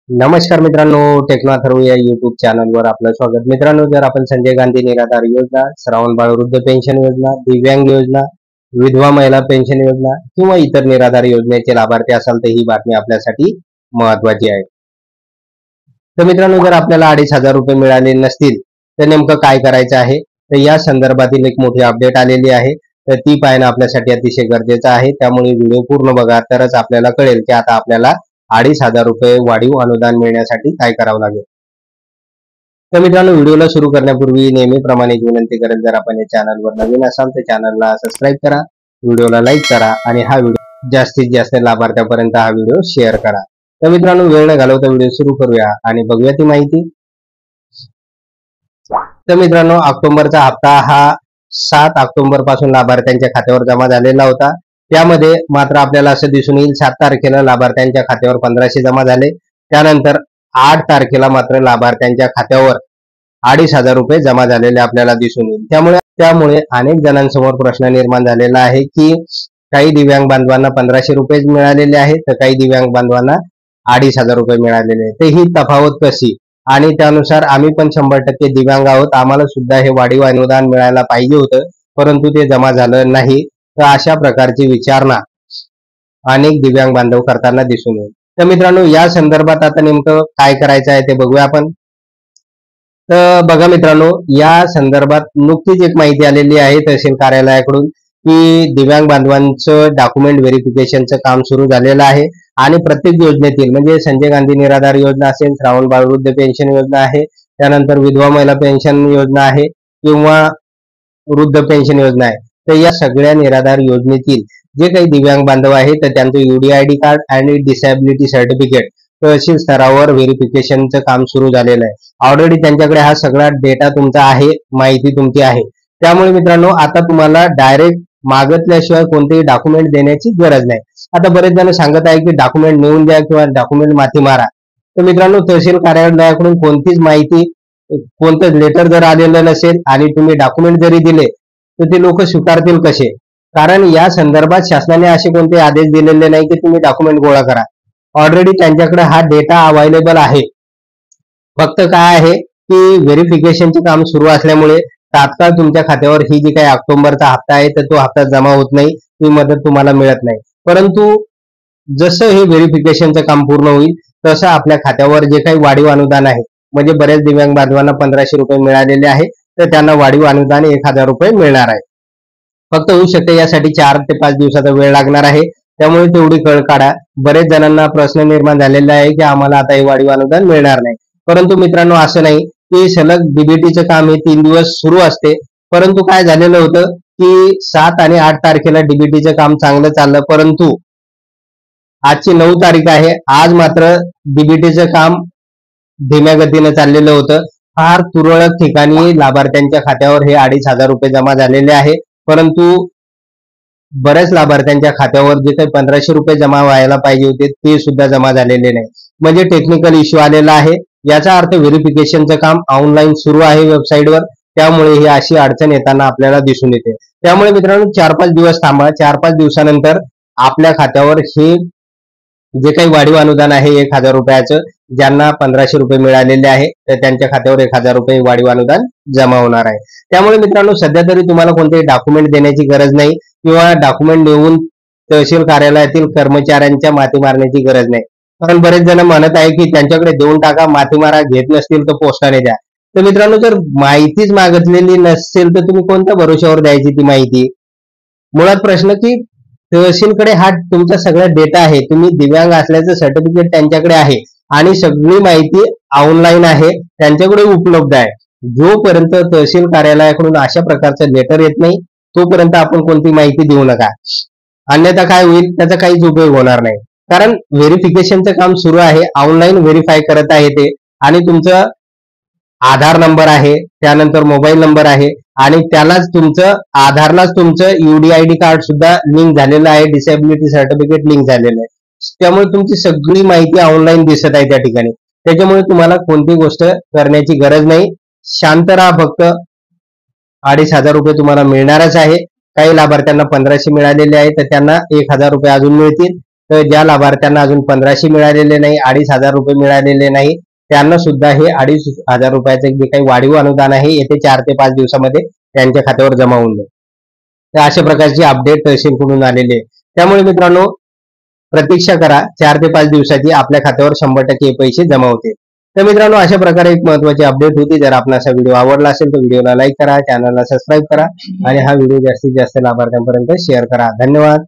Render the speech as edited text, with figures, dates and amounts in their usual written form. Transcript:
नमस्कार मित्रांनो, टेक्नॉथर्व या युट्यूब चॅनलवर आपलं स्वागत. मित्रांनो, जर आपण संजय गांधी निराधार योजना, श्रावणबाळ वृद्ध पेन्शन योजना, दिव्यांग योजना, विधवा महिला पेन्शन योजना किंवा इतर निराधार योजनेचे लाभार्थी असाल तर ही बातमी आपल्यासाठी महत्वाची आहे. तर मित्रांनो, जर आपल्याला 2,500 रुपये मिळाले नसतील तर नेमकं काय करायचं आहे, तर या संदर्भातील एक मोठी अपडेट आलेली आहे. तर ती पाहणं आपल्यासाठी अतिशय गरजेचं आहे. त्यामुळे व्हिडिओ पूर्ण बघा, तरच आपल्याला कळेल की आता आपल्याला 2,500 रुपये वाढीव अनुदान मिळण्यासाठी काय करावं लागेल. तर मित्रांनो, व्हिडिओला सुरू करण्यापूर्वी नेहमीप्रमाणे एक विनंती करेल, जर आपण या चॅनलवर नवीन असाल तर चॅनलला सबस्क्राईब करा, व्हिडिओला लाईक करा आणि हा व्हिडिओ जास्तीत जास्त लाभार्थ्यापर्यंत हा व्हिडिओ शेअर करा. तर मित्रांनो, वेळ न घालवता व्हिडिओ सुरू करूया आणि बघूया ती माहिती. तर मित्रांनो, ऑक्टोबरचा हप्ता हा 7 ऑक्टोबर पासून लाभार्थ्यांच्या खात्यावर जमा झालेला होता. त्यामध्ये मात्र आपल्याला असं दिसून येईल 7 तारखेला लाभार्थ्यांच्या खात्यावर 1,500 जमा झाले. त्यानंतर 8 तारखेला मात्र लाभार्थ्यांच्या खात्यावर 2,500 रुपये जमा झालेले आपल्याला दिसून येईल. त्यामुळे अनेक जणांसमोर प्रश्न निर्माण झालेला आहे की काही दिव्यांग बांधवांना 1,500 रुपये मिळालेले आहेत, तर काही दिव्यांग बांधवांना 2,500 रुपये मिळालेले आहेत. तर ही तफावत कशी? आणि त्यानुसार आम्ही पण 100% दिव्यांग आहोत, आम्हाला सुद्धा हे वाढीव अनुदान मिळायला पाहिजे होतं, परंतु ते जमा झालं नाही. तर अशा प्रकारची विचारणा अनेक दिव्यांग बांधव करताना दिसून येईल. तर मित्रांनो, या संदर्भात आता नेमकं काय करायचं आहे ते बघूया आपण. तर बघा मित्रांनो, या संदर्भात नुकतीच एक माहिती आलेली आहे तहसील कार्यालयाकडून की दिव्यांग बांधवांचं डॉक्युमेंट व्हेरिफिकेशनचं काम सुरू झालेलं आहे आणि प्रत्येक योजनेतील म्हणजे संजय गांधी निराधार योजना असेल, श्रावणबाळ वृद्ध पेन्शन योजना आहे, त्यानंतर विधवा महिला पेन्शन योजना आहे किंवा वृद्ध पेन्शन योजना आहे, तर या सगळ्या निराधार योजनेतील जे काही दिव्यांग बांधव आहेत तर त्यांचं UDID कार्ड आणि डिसॅबिलिटी सर्टिफिकेट तहसील स्तरावर व्हेरिफिकेशनचं काम सुरू झालेलं आहे. ऑलरेडी त्यांच्याकडे हा सगळा डेटा तुमचा आहे, माहिती तुमची आहे. त्यामुळे मित्रांनो, आता तुम्हाला डायरेक्ट मागितल्याशिवाय कोणतेही डॉक्युमेंट देण्याची गरज नाही. आता बरेच जण सांगत आहे की डॉक्युमेंट नेऊन द्या किंवा डॉक्युमेंट माथी मारा. तर मित्रांनो, तहसील कार्यालयाकडून कोणतीच माहिती, कोणतं लेटर जर आलेलं नसेल आणि तुम्ही डॉक्युमेंट जरी दिले तर ते लोक स्वीकारतील कसे? कारण या संदर्भात शासनाने असे कोणते आदेश दिलेले नाही की तुम्ही डॉक्युमेंट गोळा करा. ऑलरेडी त्यांच्याकडे हा डेटा अवेलेबल आहे. फक्त काय आहे की व्हेरिफिकेशनचे काम सुरू असल्यामुळे तात्काळ तुमच्या खात्यावर ही जी काही ऑक्टोबरचा हप्ता आहे तर तो हप्ता जमा होत नाही, ती मदत तुम्हाला मिळत नाही. परंतु जसं हे व्हेरिफिकेशनचं काम पूर्ण होईल तसं आपल्या खात्यावर जे काही वाढीव अनुदान आहे, म्हणजे बऱ्याच दिव्यांग बांधवांना 1,500 रुपये मिळालेले आहे, तर त्यांना वाढीव अनुदान 1,000 रुपये मिळणार आहे. फक्त होऊ शकते यासाठी 4 ते 5 दिवसाचा वेळ लागणार आहे. त्यामुळे तेवढी कळ काढा. बरेच जणांना प्रश्न निर्माण झालेला आहे की आम्हाला आता हे वाढीव अनुदान मिळणार नाही. परंतु मित्रांनो, असं नाही की सलग डीबीटीचं काम हे 3 दिवस सुरू असते. परंतु काय झालेलं होतं की 7 आणि 8 तारखेला डीबीटीचं काम चांगलं चाललं, परंतु आजची 9 तारीख आहे, आज मात्र डीबीटीचं काम धीम्या गतीनं चाललेलं होतं. फार तुरळक ठिकाणी लाभार्थ्यांच्या खात्यावर हे 2,500 रुपये जमा झालेले आहे, परंतु बऱ्याच लाभार्थ्यांच्या खात्यावर जे काही 1,500 रुपये जमा व्हायला पाहिजे होते ते सुद्धा जमा झालेले नाही. म्हणजे टेक्निकल इश्यू आलेला आहे. याचा अर्थ व्हेरिफिकेशनचं काम ऑनलाईन सुरू आहे वेबसाईटवर, त्यामुळे ही अशी अडचण येताना आपल्याला दिसून येते. त्यामुळे मित्रांनो, 4-5 दिवस थांबा. 4-5 दिवसानंतर आपल्या खात्यावर हे जे काही वाढीव अनुदान आहे 1,000 रुपयाचं, ज्यांना 1,500 रुपये मिळालेले आहे तर त्यांच्या खात्यावर 1,000 रुपये वाढीव अनुदान जमा होणार आहे. त्यामुळे मित्रांनो, सध्या तरी तुम्हाला कोणतेही डॉक्युमेंट देण्याची गरज नाही किंवा डॉक्युमेंट देऊन तहसील कार्यालयातील कर्मचाऱ्यांच्या माथी मारण्याची गरज नाही. कारण बरेच जण म्हणत आहे की त्यांच्याकडे देऊन टाका, माथी मारा, घेत नसतील तर पोस्टाने द्या. तर मित्रांनो, जर माहितीच मागितलेली नसेल तर तुम्ही कोणत्या भरोश्यावर द्यायची ती माहिती? मुळात प्रश्न की तहसीलकडे हा तुमचा सगळा डेटा आहे, तुम्ही दिव्यांग असल्याचं सर्टिफिकेट त्यांच्याकडे आहे आणि सगळी माहिती ऑनलाईन आहे, त्यांच्याकडे उपलब्ध आहे. जोपर्यंत तहसील कार्यालयाकडून अशा प्रकारचं लेटर येत नाही तोपर्यंत आपण कोणती माहिती देऊ नका. अन्यथा काय होईल, त्याचा काहीच उपयोग होणार नाही. कारण व्हेरिफिकेशनचं काम सुरू आहे, ऑनलाईन व्हेरीफाय करत आहे ते, आणि तुमचं आधार नंबर आहे, त्यानंतर मोबाईल नंबर आहे आणि त्यालाच तुमचं आधारलाच तुमचं UDID कार्ड सुद्धा लिंक झालेलं आहे, डिसॅबिलिटी सर्टिफिकेट लिंक झालेलं आहे. त्यामुळे तुमची सगळी माहिती ऑनलाईन दिसत आहे त्या ठिकाणी. त्याच्यामुळे तुम्हाला कोणती गोष्ट करण्याची गरज नाही. शांत राहा. फक्त 2,500 रुपये तुम्हाला मिळणारच आहे. काही लाभार्थ्यांना 1,500 मिळालेले आहे तर त्यांना 1,000 रुपये अजून मिळतील. तर ज्या लाभार्थ्यांना अजून 1500 मिळालेले नाही, 2500 रुपये मिळालेले नाही, त्यांना सुद्धा हे 2500 रुपयाचे जे काही वाढीव अनुदान आहे येते 4 ते 5 दिवसामध्ये त्यांच्या खात्यावर जमा होऊन जाईल. तर अशा प्रकारची अपडेट तहसीलकडून आलेली आहे. त्यामुळे मित्रांनो प्रतीक्षा करा, 4 ते 5 दिवसाची आपल्या खात्यावर 100% पैसे जमा होतील. तर मित्रांनो अशा प्रकारे एक महत्त्वाची अपडेट होती. जर आपणास हा व्हिडिओ आवडला असेल तर व्हिडिओला लाईक करा, चॅनलला सबस्क्राईब करा आणि हा व्हिडिओ जास्तीत जास्त लाभार्थ्यांपर्यंत शेअर करा. धन्यवाद.